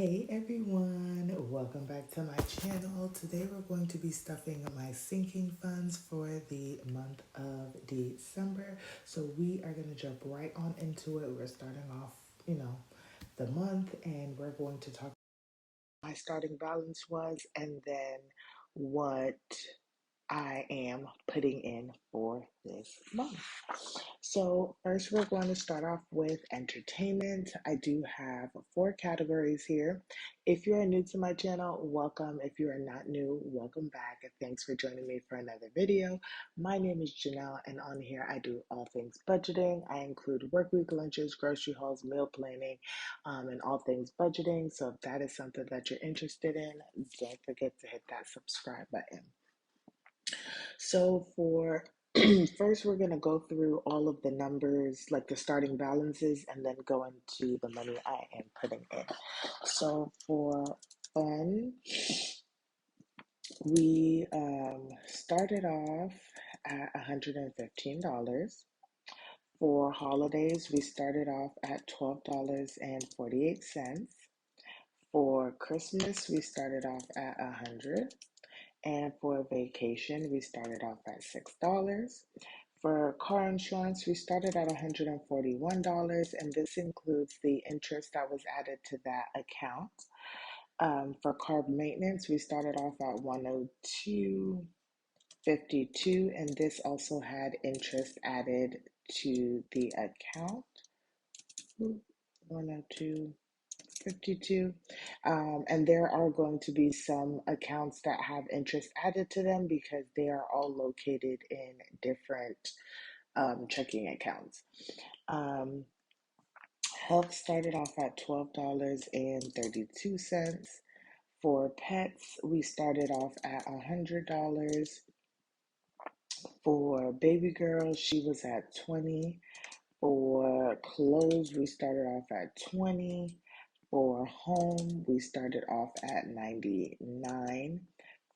Hey everyone, welcome back to my channel. Today we're going to be stuffing my sinking funds for the month of December. So we are going to jump right on into it. We're starting off, the month, and we're going to talk my starting balance was and then what I am putting in for this month. So, first, we're going to start off with entertainment. I do have four categories here. If you are new to my channel, welcome. If you are not new, welcome back. And thanks for joining me for another video. My name is Janelle, and on here I do all things budgeting. I include work week lunches, grocery hauls, meal planning, and all things budgeting. So, if that is something that you're interested in, don't forget to hit that subscribe button. So for first, we're going to go through all of the numbers, like the starting balances, and then go into the money I am putting in. So for fun, we started off at $115. For holidays, we started off at $12.48. For Christmas, we started off at 100. And for vacation, we started off at $6. For car insurance, we started at $141, and this includes the interest that was added to that account. For car maintenance, we started off at $102.52, and this also had interest added to the account. 102. 52. And there are going to be some accounts that have interest added to them because they are all located in different checking accounts. Um, Health started off at $12.32. For pets, we started off at $100. For baby girl, she was at 20. For clothes, we started off at 20. For home, we started off at 99.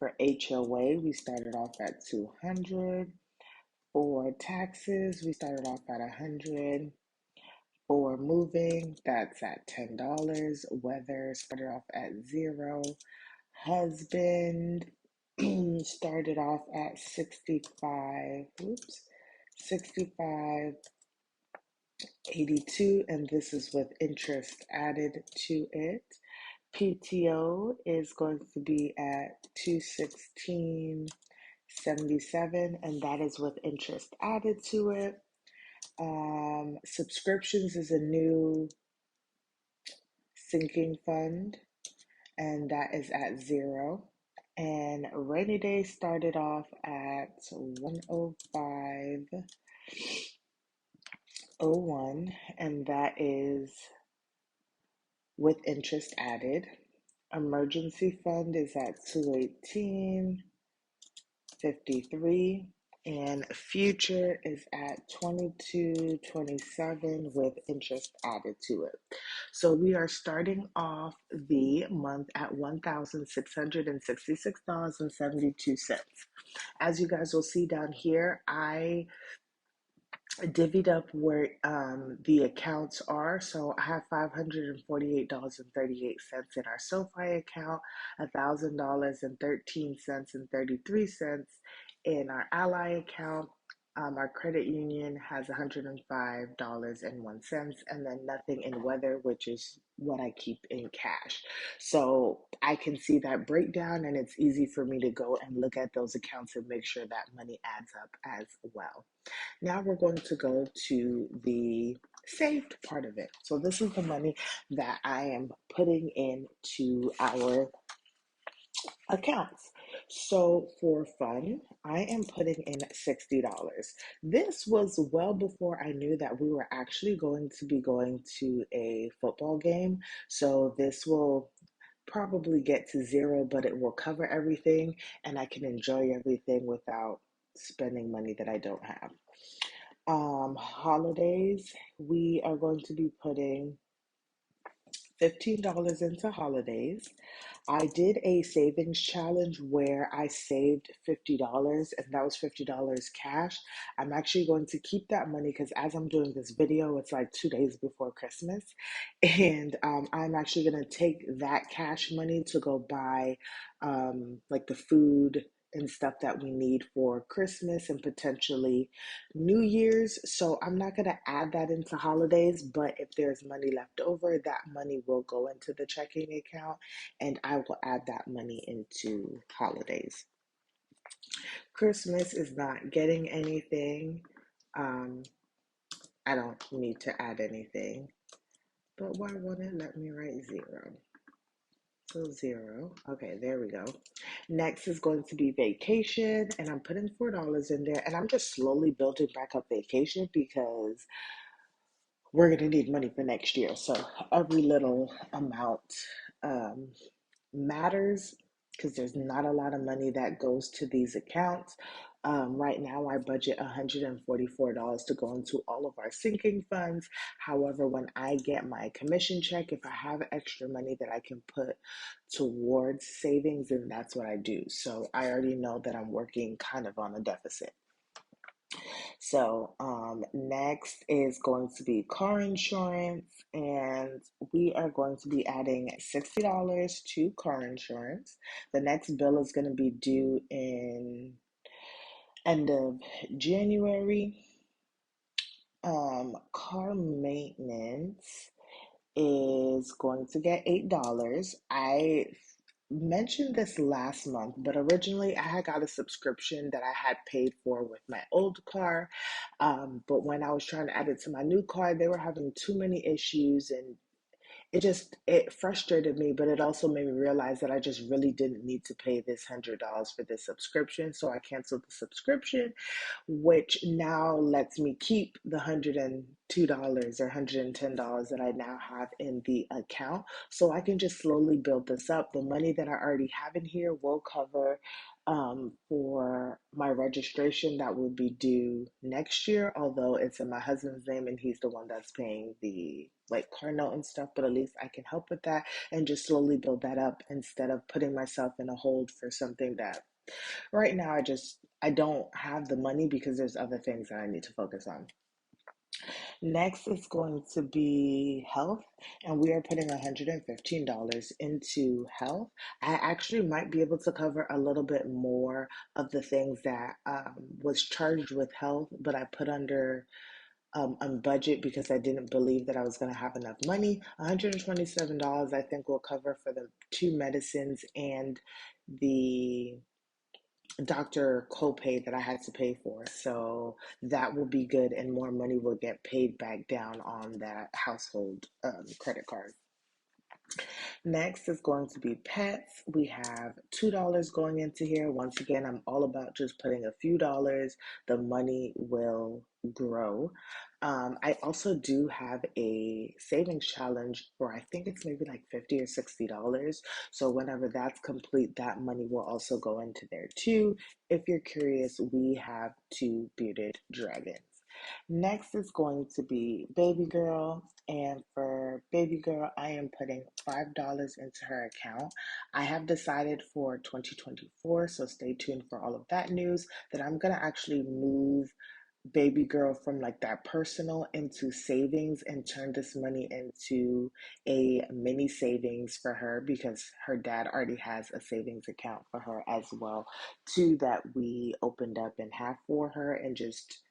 For HOA, we started off at 200. For taxes, we started off at 100. For moving, that's at $10. Weather started off at 0. Husband started off at 65. Oops. 65.82, and this is with interest added to it. PTO is going to be at 216.77, and that is with interest added to it. Subscriptions is a new sinking fund, and that is at 0. And rainy day started off at 105.01, and that is with interest added. Emergency fund is at 218.53, and future is at 22.27 with interest added to it. So we are starting off the month at $1,666.72. As you guys will see down here, I divvied up where the accounts are. So I have $548.38 in our SoFi account, $1,000.13.33 in our Ally account. Our credit union has $105.01, and then nothing in weather, which is what I keep in cash. So I can see that breakdown, and it's easy for me to go and look at those accounts and make sure that money adds up as well. Now we're going to go to the saved part of it. So this is the money that I am putting into our accounts. So for fun, I am putting in $60. This was well before I knew that we were actually going to be going to a football game. So this will probably get to 0, but it will cover everything and I can enjoy everything without spending money that I don't have. Holidays, we are going to be putting $15 into holidays. I did a savings challenge where I saved $50 and that was $50 cash. I'm actually going to keep that money because as I'm doing this video, it's like 2 days before Christmas. And I'm actually going to take that cash money to go buy like the food and stuff that we need for Christmas and potentially New Year's. So I'm not going to add that into holidays, but if there's money left over, that money will go into the checking account and I will add that money into holidays. Christmas is not getting anything. Um, I don't need to add anything, but why won't it let me write zero? So zero. Okay, there we go. Next is going to be vacation, and I'm putting $4 in there, and I'm just slowly building back up vacation because we're going to need money for next year. So every little amount um, matters because there's not a lot of money that goes to these accounts. Right now, I budget $144 to go into all of our sinking funds. However, when I get my commission check, if I have extra money that I can put towards savings, then that's what I do. So I already know that I'm working kind of on a deficit. So, next is going to be car insurance, and we are going to be adding $60 to car insurance. The next bill is going to be due in end of January. Car maintenance is going to get $8. I mentioned this last month, but originally I had got a subscription that I had paid for with my old car. But when I was trying to add it to my new car, they were having too many issues and it frustrated me, but it also made me realize that I just really didn't need to pay this $100 for this subscription. So I canceled the subscription, which now lets me keep the $102 or $110 that I now have in the account. So I can just slowly build this up. The money that I already have in here will cover for my registration that will be due next year, although it's in my husband's name and he's the one that's paying the like car note and stuff, but at least I can help with that and just slowly build that up instead of putting myself in a hold for something that right now I don't have the money because there's other things that I need to focus on. Next is going to be health, and we are putting $115 into health. I actually might be able to cover a little bit more of the things that was charged with health, but I put under on budget because I didn't believe that I was going to have enough money. $127 I think will cover for the two medicines and the doctor copay that I had to pay for. So that will be good, and more money will get paid back down on that household credit card. Next is going to be pets. We have $2 going into here. Once again, I'm all about just putting a few dollars. The money will grow. I also do have a savings challenge for I think it's maybe like $50 or $60. So whenever that's complete, that money will also go into there too. If you're curious, we have two bearded dragons. Next is going to be baby girl. And for baby girl, I am putting $5 into her account. I have decided for 2024, so stay tuned for all of that news, that I'm going to actually move baby girl from like that personal into savings and turn this money into a mini savings for her because her dad already has a savings account for her as well too that we opened up and have for her and just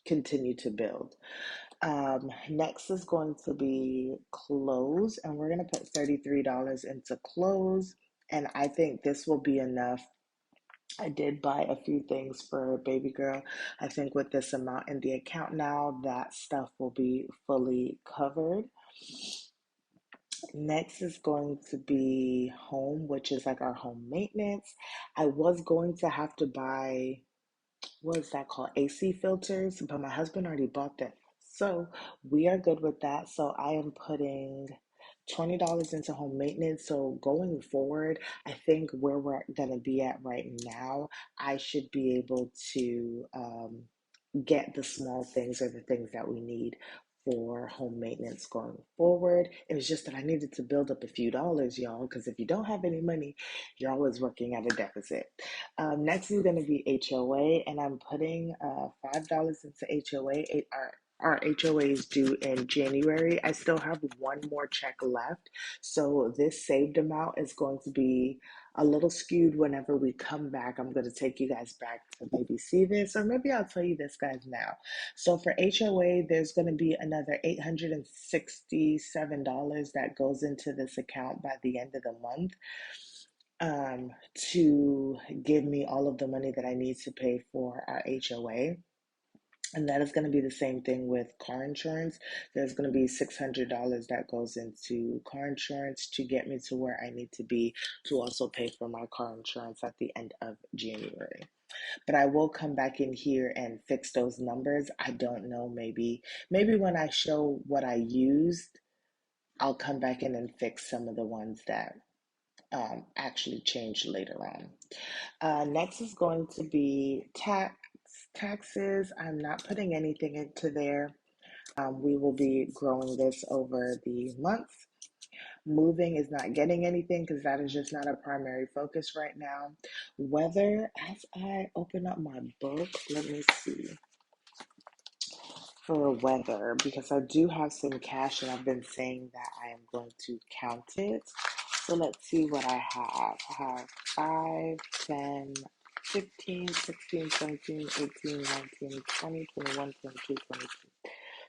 continue to build. Next is going to be clothes, and we're going to put $33 into clothes, and I think this will be enough. I did buy a few things for baby girl. I think with this amount in the account now, that stuff will be fully covered. Next is going to be home, which is like our home maintenance. I was going to have to buy what's that called? AC filters, but my husband already bought them. So we are good with that. So I am putting $20 into home maintenance. So going forward, I think where we're gonna be at right now, I should be able to get the small things or the things that we need for home maintenance going forward. It was just that I needed to build up a few dollars, y'all, because if you don't have any money, you're always working at a deficit. Next is going to be HOA, and I'm putting $5 into HOA. Our HOA is due in January. I still have one more check left. So this saved amount is going to be a little skewed whenever we come back. I'm going to take you guys back to maybe see this, or maybe I'll tell you this, guys, now. So for HOA, there's going to be another $867 that goes into this account by the end of the month to give me all of the money that I need to pay for our HOA. And that is going to be the same thing with car insurance. There's going to be $600 that goes into car insurance to get me to where I need to be to also pay for my car insurance at the end of January. But I will come back in here and fix those numbers. I don't know, maybe when I show what I used, I'll come back in and fix some of the ones that actually changed later on. Next is going to be taxes. I'm not putting anything into there. We will be growing this over the months. Moving is not getting anything because that is just not a primary focus right now. Weather, as I open up my book, let me see for weather, because I do have some cash and I've been saying that I am going to count it. So let's see what I have. I have 5, 10, 15, 16, 17, 18, 19, 20, 21, 22, 23.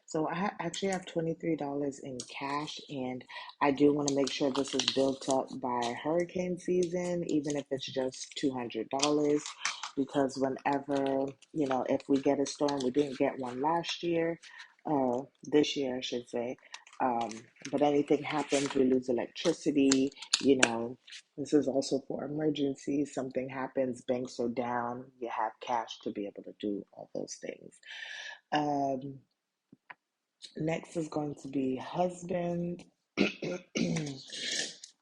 So I actually have $23 in cash, and I do want to make sure this is built up by hurricane season, even if it's just $200, because whenever, if we get a storm, we didn't get one last year, this year, I should say. Um, but anything happens, we lose electricity, you know, this is also for emergencies. Something happens, banks are down, you have cash to be able to do all those things. Um, Next is going to be husband. And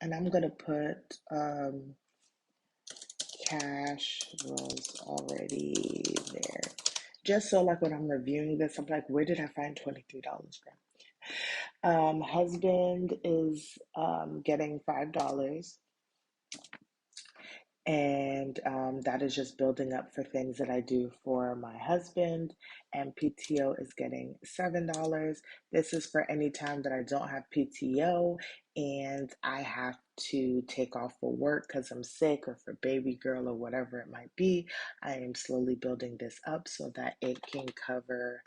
I'm going to put cash was already there. Just so, like, when I'm reviewing this, I'm like, where did I find $23 from? Husband is getting $5. And that is just building up for things that I do for my husband. And PTO is getting $7. This is for any time that I don't have PTO and I have to take off for work because I'm sick or for baby girl or whatever it might be. I am slowly building this up so that it can cover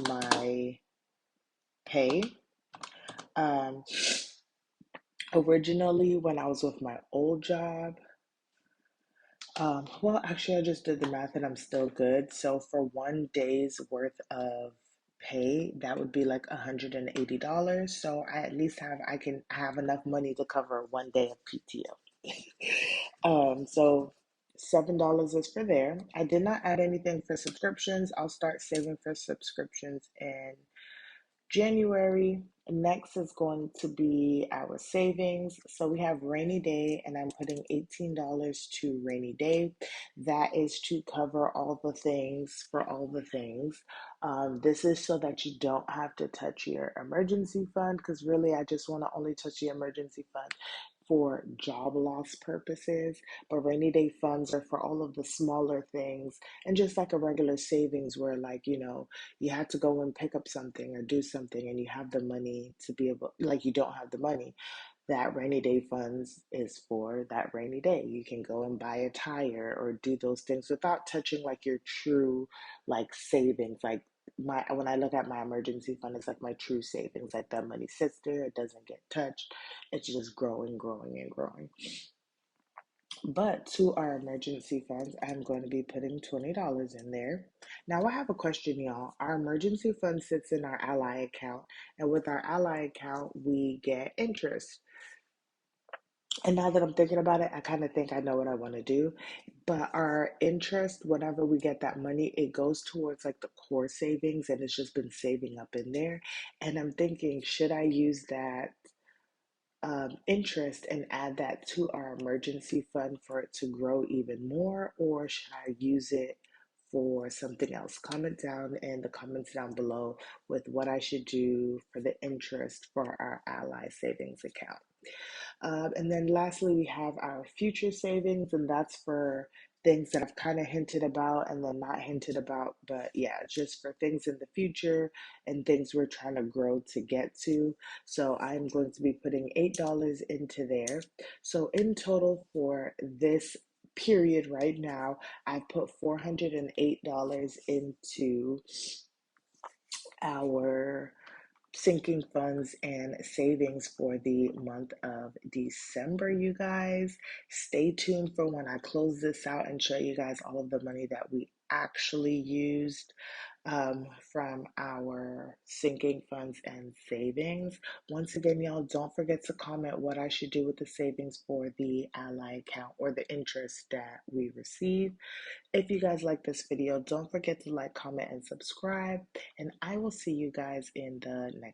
my pay. Um, Originally, when I was with my old job, well, actually, I just did the math and I'm still good. So for 1 day's worth of pay, that would be like $180. So I at least I can have enough money to cover 1 day of PTO. So $7 is for there. I did not add anything for subscriptions. I'll start saving for subscriptions in January. Next is going to be our savings. So we have rainy day, and I'm putting $18 to rainy day. That is to cover all the things for all the things. This is so that you don't have to touch your emergency fund, because really I just want to only touch the emergency fund for job loss purposes. But rainy day funds are for all of the smaller things, and just like a regular savings where, like, you had to go and pick up something or do something and you have the money to be able, like, you don't have the money. That rainy day funds is for that rainy day. You can go and buy a tire or do those things without touching like your true like savings. Like when I look at my emergency fund, it's like my true savings. Like that money sits there, it doesn't get touched. It's just growing, growing, and growing. But to our emergency funds, I'm going to be putting $20 in there. Now, I have a question, y'all. Our emergency fund sits in our Ally account, and with our Ally account, we get interest. And now that I'm thinking about it, I kind of think I know what I want to do. But our interest, whenever we get that money, it goes towards like the core savings, and it's just been saving up in there. And I'm thinking, should I use that interest and add that to our emergency fund for it to grow even more, or should I use it for something else. Comment down in the comments down below with what I should do for the interest for our Ally savings account. And then lastly, we have our future savings, and that's for things that I've kind of hinted about and then not hinted about. But yeah, just for things in the future and things we're trying to grow to get to. So I'm going to be putting $8 into there. So in total for this period right now, I've put $408 into our sinking funds and savings for the month of December, you guys. Stay tuned for when I close this out and show you guys all of the money that we actually used from our sinking funds and savings. Once again, y'all, don't forget to comment what I should do with the savings for the Ally account or the interest that we receive. If you guys like this video, don't forget to like, comment, and subscribe. And I will see you guys in the next one.